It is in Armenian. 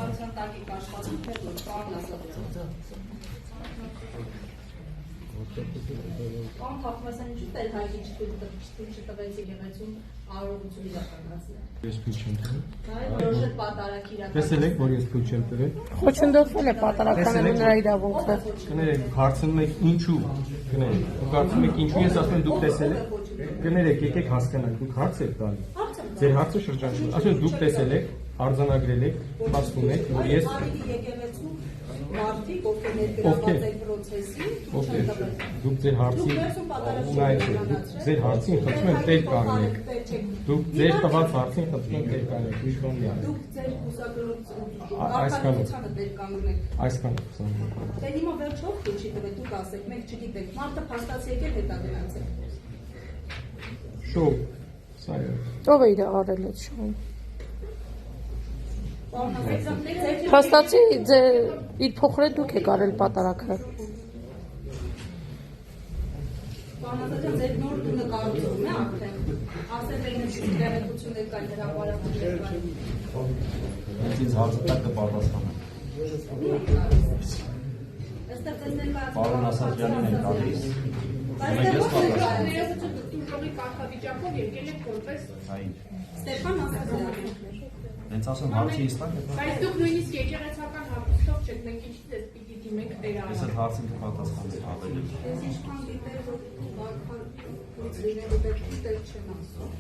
Կառավարության տակի կաշխատում թե ոչ, պարոն Ասատրյան։ Պարոն Թախմասյան, ինչու Տեր-Հայկի չտվեց եկեղեցում արարողություն իրականացնել։ Ես թույլ չեմ տվել։ Որոշել պատարագ իրականացնել։ Տեսել եք, որ ես թույլ չեմ տվել։ Խոչընդոտվել է պատարականելու նրա իրավունքը։ Կներեք, հարցնում եք ինչու, կներեք, կարծում եք ինչու ես ասում եմ դուք տեսել եք, կներեք, եկեք հասկանանք, դուք հարց եք տալի։ Ձեր հարցը շրջանցում, ասում եք դուք տեսել եք, արձանագրել եք, ասում եք, որ ես Մարդիկ, ովքեր ներգրավված են պրոցեսին, դուք ձեր հարցի ձեր հարցին խնդրում եմ տեր կանգնեք։ Դուք ձեր տված հարցին խնդրում եմ տեր կանգնեք, ուրիշ բան մի արեք։ Դուք ձեր կուսակրությունը տեր կանգնեք։ Այսքանով։ Դե հիմա վերջով չի տվել, դուք ասեք, մենք չգիտենք, մարդը փաստացի եկել հետագրանցել։ Շոու, սա է։ Ո՞վ է իր արել այդ շոուն։ Փաստացի իր փոխրեն դուք եք արել պատարագը։ Պարոն ձեր նոր տունը կառուցվում է արդեն։ Ասել էին տեղեկություններ կան հրապարակումներ կան։ Ինձ հարցը տակ կպատասխանեմ։ Այստեղ ձեզ ներկայացնում Պարոն Ասատրյանին են տալիս։ Տուժողի կարգավիճակով եկել եք որպես Այն։ Ստեփան Ասատրյան։ Հենց ասում հարցի իստակ է։ Բայց դուք նույնիսկ եկեղեցական հապուստով չեք, մենք ինչի՞ դες պիտի դիմենք Ես Տեր այդ հարցին կպատասխանեմ ավելի։ Ես ինչքան դիտել որ կարգավիճակից լինելու դեպքում դեր չեմ ասում։